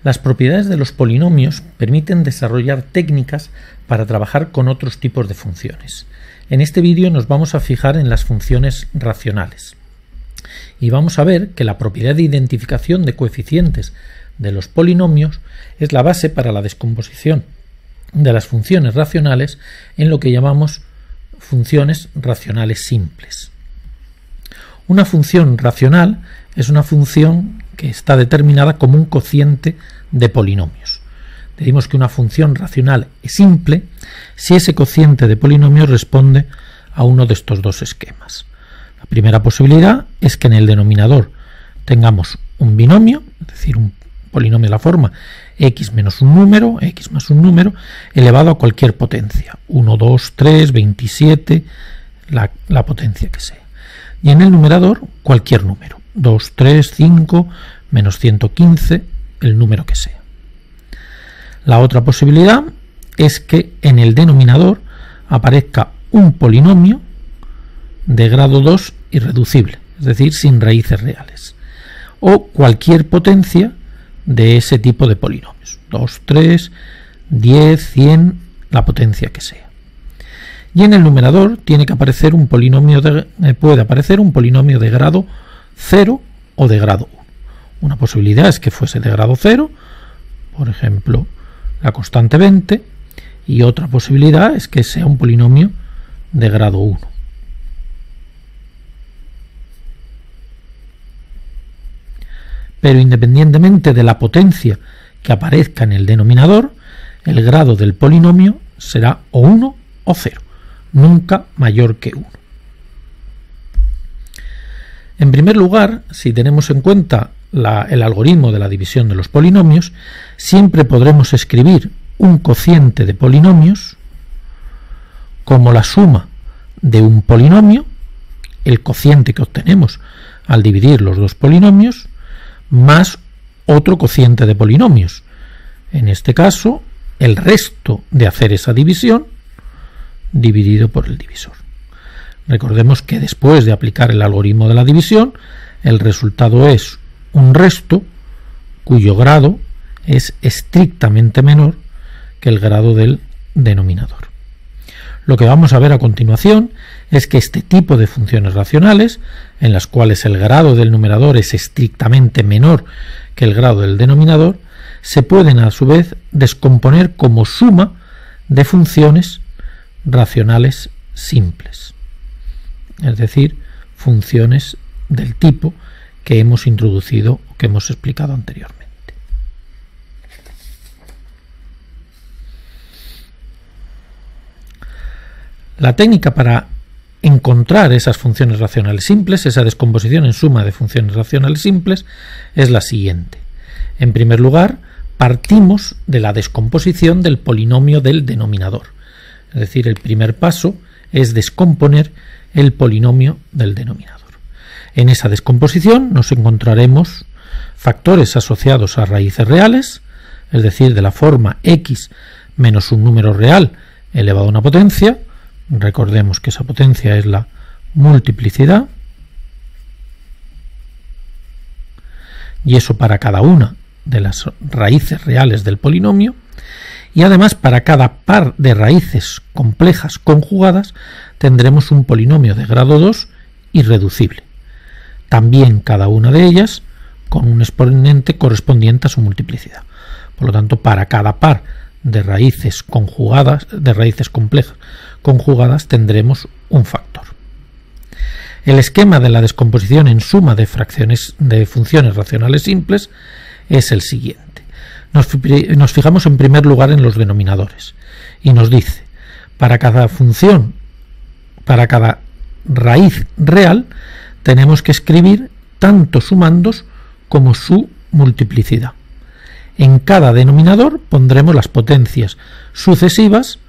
Las propiedades de los polinomios permiten desarrollar técnicas para trabajar con otros tipos de funciones. En este vídeo nos vamos a fijar en las funciones racionales. Y vamos a ver que la propiedad de identificación de coeficientes de los polinomios es la base para la descomposición de las funciones racionales en lo que llamamos funciones racionales simples. Una función racional es una función que está determinada como un cociente de polinomios. Decimos que una función racional es simple si ese cociente de polinomios responde a uno de estos dos esquemas. La primera posibilidad es que en el denominador tengamos un binomio, es decir, un polinomio de la forma x menos un número, x más un número, elevado a cualquier potencia, 1, 2, 3, 27, la potencia que sea. Y en el numerador cualquier número, 2, 3, 5, menos 115, el número que sea. La otra posibilidad es que en el denominador aparezca un polinomio de grado 2 irreducible, es decir, sin raíces reales, o cualquier potencia de ese tipo de polinomios, 2, 3, 10, 100, la potencia que sea. Y en el numerador tiene que aparecer un polinomio puede aparecer un polinomio de grado 0 o de grado 1. Una posibilidad es que fuese de grado 0, por ejemplo, la constante 20, y otra posibilidad es que sea un polinomio de grado 1. Pero independientemente de la potencia que aparezca en el denominador, el grado del polinomio será o 1 o 0, nunca mayor que 1. En primer lugar, si tenemos en cuenta el algoritmo de la división de los polinomios, siempre podremos escribir un cociente de polinomios como la suma de un polinomio, el cociente que obtenemos al dividir los dos polinomios, más otro cociente de polinomios, en este caso el resto de hacer esa división dividido por el divisor. Recordemos que después de aplicar el algoritmo de la división, el resultado es un resto cuyo grado es estrictamente menor que el grado del denominador. Lo que vamos a ver a continuación es que este tipo de funciones racionales, en las cuales el grado del numerador es estrictamente menor que el grado del denominador, se pueden a su vez descomponer como suma de funciones racionales simples, es decir, funciones del tipo que hemos introducido o que hemos explicado anteriormente. La técnica para encontrar esas funciones racionales simples, esa descomposición en suma de funciones racionales simples, es la siguiente. En primer lugar, partimos de la descomposición del polinomio del denominador. Es decir, el primer paso es descomponer el polinomio del denominador. En esa descomposición nos encontraremos factores asociados a raíces reales, es decir, de la forma x menos un número real elevado a una potencia. Recordemos que esa potencia es la multiplicidad, y eso para cada una de las raíces reales del polinomio, y además para cada par de raíces complejas conjugadas tendremos un polinomio de grado 2 irreducible, también cada una de ellas con un exponente correspondiente a su multiplicidad. Por lo tanto, para cada par de raíces conjugadas, de raíces complejas conjugadas, tendremos un factor. El esquema de la descomposición en suma de fracciones de funciones racionales simples es el siguiente. Nos fijamos en primer lugar en los denominadores y nos dice, para cada función, para cada raíz real, tenemos que escribir tanto sumandos como su multiplicidad. En cada denominador pondremos las potencias sucesivas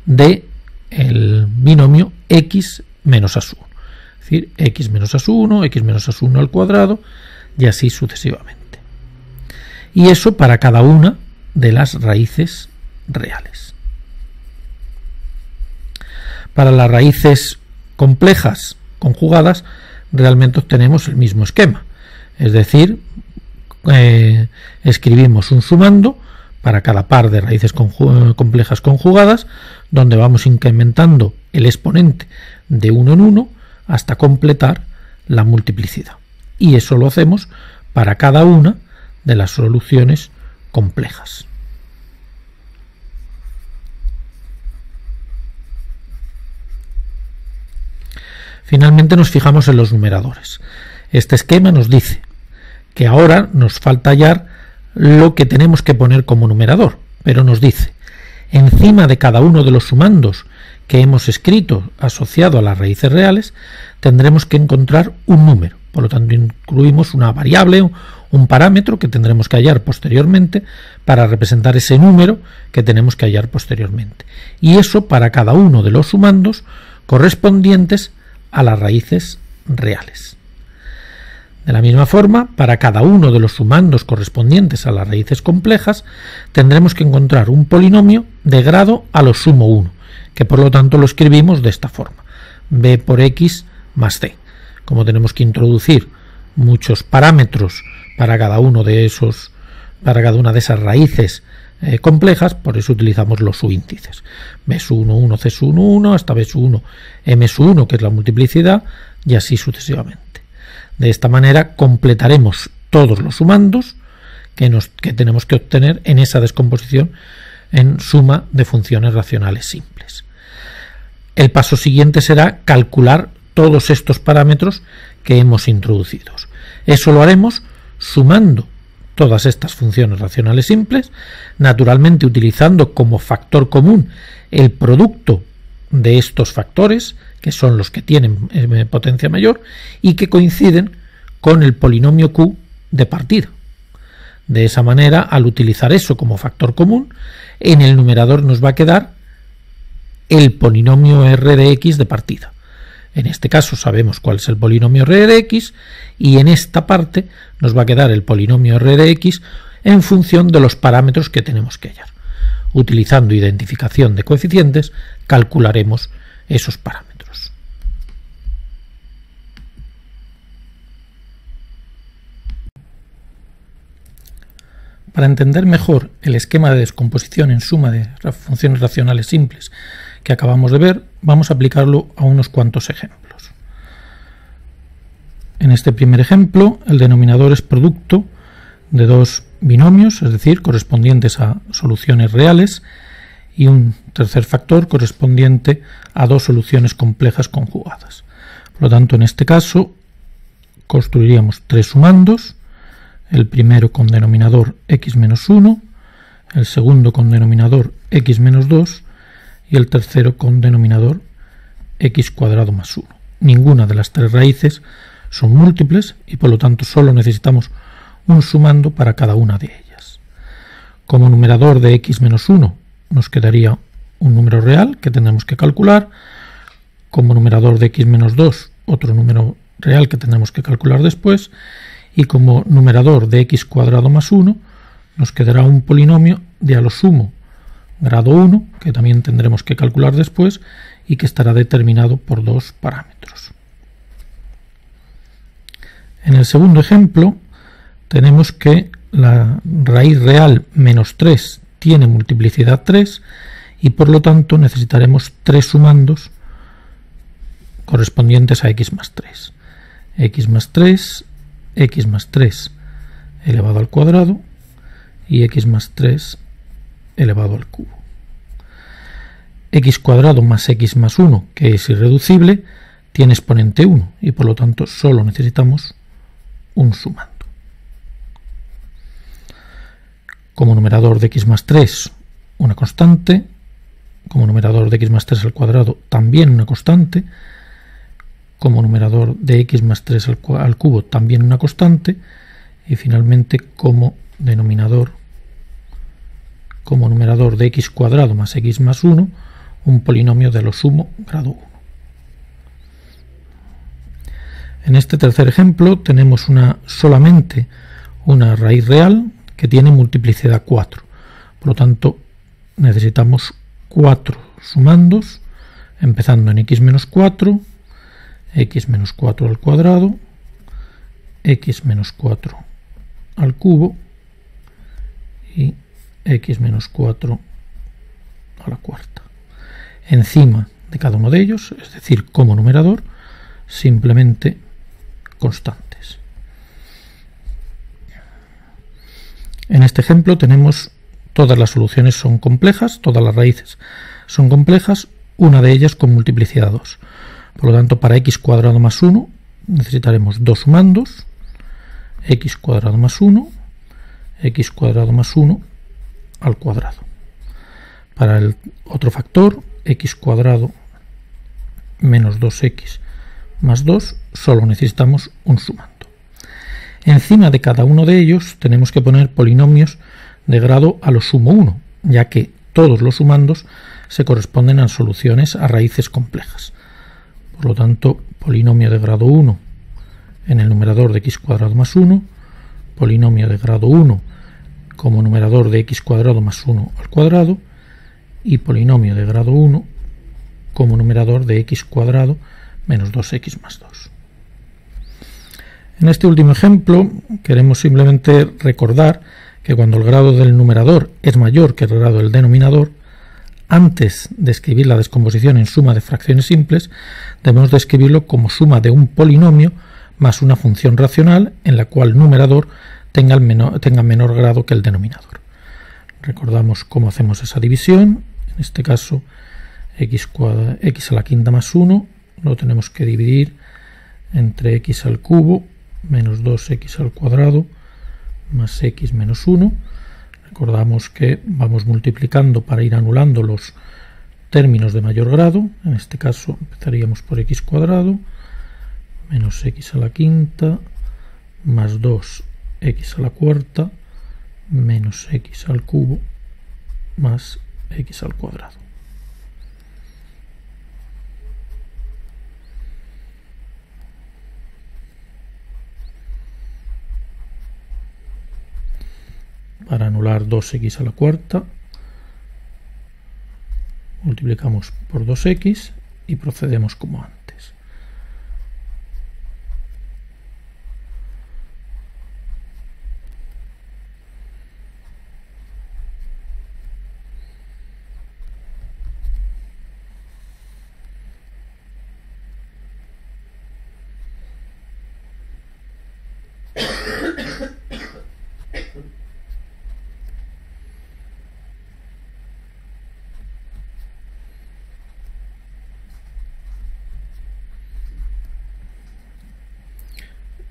de el binomio x menos a1, es decir, x menos a1, x menos a1 al cuadrado, y así sucesivamente. Y eso para cada una de las raíces reales. Para las raíces complejas conjugadas realmente obtenemos el mismo esquema, es decir, escribimos un sumando para cada par de raíces complejas conjugadas, donde vamos incrementando el exponente de 1 en 1 hasta completar la multiplicidad. Y eso lo hacemos para cada una de las soluciones complejas. Finalmente nos fijamos en los numeradores. Este esquema nos dice que ahora nos falta hallar lo que tenemos que poner como numerador, pero nos dice, encima de cada uno de los sumandos que hemos escrito asociado a las raíces reales, tendremos que encontrar un número. Por lo tanto, incluimos una variable, un parámetro que tendremos que hallar posteriormente para representar ese número que tenemos que hallar posteriormente. Y eso para cada uno de los sumandos correspondientes a las raíces reales. De la misma forma, para cada uno de los sumandos correspondientes a las raíces complejas, tendremos que encontrar un polinomio de grado a lo sumo 1, que por lo tanto lo escribimos de esta forma, b por x más c. Como tenemos que introducir muchos parámetros para cada uno de esos, para cada una de esas raíces complejas, por eso utilizamos los subíndices. B1, 1, C1, hasta B1, M1, que es la multiplicidad, y así sucesivamente. De esta manera completaremos todos los sumandos que tenemos que obtener en esa descomposición en suma de funciones racionales simples. El paso siguiente será calcular todos estos parámetros que hemos introducido. Eso lo haremos sumando todas estas funciones racionales simples, naturalmente utilizando como factor común el producto de estos factores, que son los que tienen potencia mayor y que coinciden con el polinomio Q de partida. De esa manera, al utilizar eso como factor común, en el numerador nos va a quedar el polinomio R de X de partida. En este caso sabemos cuál es el polinomio R de X y en esta parte nos va a quedar el polinomio R de X en función de los parámetros que tenemos que hallar. Utilizando identificación de coeficientes, calcularemos esos parámetros. Para entender mejor el esquema de descomposición en suma de funciones racionales simples que acabamos de ver, vamos a aplicarlo a unos cuantos ejemplos. En este primer ejemplo, el denominador es producto de dos binomios, es decir, correspondientes a soluciones reales, y un tercer factor correspondiente a dos soluciones complejas conjugadas. Por lo tanto, en este caso, construiríamos tres sumandos, el primero con denominador x menos 1, el segundo con denominador x menos 2 y el tercero con denominador x cuadrado más 1. Ninguna de las tres raíces son múltiples y por lo tanto solo necesitamos un sumando para cada una de ellas. Como numerador de x menos 1 nos quedaría un número real que tendremos que calcular. Como numerador de x menos 2 otro número real que tendremos que calcular después. Y como numerador de x cuadrado más 1 nos quedará un polinomio de a lo sumo grado 1 que también tendremos que calcular después y que estará determinado por dos parámetros. En el segundo ejemplo tenemos que la raíz real menos 3 tiene multiplicidad 3 y por lo tanto necesitaremos tres sumandos correspondientes a x más 3. X más 3, x más 3 elevado al cuadrado y x más 3 elevado al cubo. X cuadrado más x más 1, que es irreducible, tiene exponente 1 y por lo tanto solo necesitamos un sumando. Como numerador de x más 3 una constante, como numerador de x más 3 al cuadrado también una constante, como numerador de x más 3 al cubo también una constante y finalmente como numerador de x cuadrado más x más 1 un polinomio de lo sumo grado 1. En este tercer ejemplo tenemos solamente una raíz real que tiene multiplicidad 4. Por lo tanto necesitamos 4 sumandos empezando en x menos 4, x menos 4 al cuadrado, x menos 4 al cubo y x menos 4 a la cuarta. Encima de cada uno de ellos, es decir, como numerador, simplemente constantes. En este ejemplo tenemos todas las soluciones son complejas, todas las raíces son complejas, una de ellas con multiplicidad 2. Por lo tanto, para x cuadrado más 1 necesitaremos dos sumandos, x cuadrado más 1, x cuadrado más 1 al cuadrado. Para el otro factor, x cuadrado menos 2x más 2, solo necesitamos un sumando. Encima de cada uno de ellos tenemos que poner polinomios de grado a lo sumo 1, ya que todos los sumandos se corresponden a soluciones a raíces complejas. Por lo tanto, polinomio de grado 1 en el numerador de x cuadrado más 1, polinomio de grado 1 como numerador de x cuadrado más 1 al cuadrado, y polinomio de grado 1 como numerador de x cuadrado menos 2x más 2. En este último ejemplo queremos simplemente recordar que cuando el grado del numerador es mayor que el grado del denominador, antes de escribir la descomposición en suma de fracciones simples, debemos de escribirlo como suma de un polinomio más una función racional en la cual el numerador tenga menor grado que el denominador. Recordamos cómo hacemos esa división. En este caso, x a la quinta más 1 lo tenemos que dividir entre x al cubo menos 2x al cuadrado más x menos 1. Recordamos que vamos multiplicando para ir anulando los términos de mayor grado. En este caso empezaríamos por x cuadrado menos x a la quinta más 2x a la cuarta menos x al cubo más x al cuadrado. Para anular 2x a la cuarta, multiplicamos por 2x y procedemos como antes.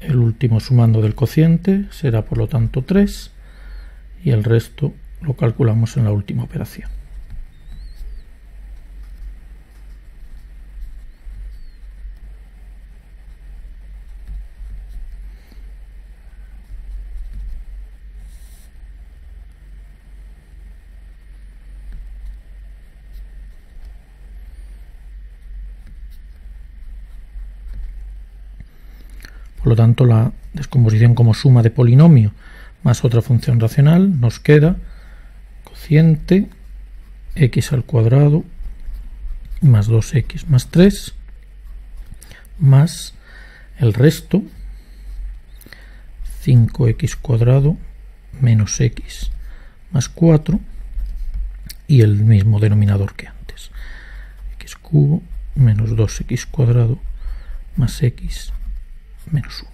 El último sumando del cociente será por lo tanto 3 y el resto lo calculamos en la última operación. Por lo tanto, la descomposición como suma de polinomio más otra función racional nos queda cociente x al cuadrado más 2x más 3 más el resto 5x cuadrado menos x más 4 y el mismo denominador que antes, x cubo menos 2x cuadrado más x menos 1.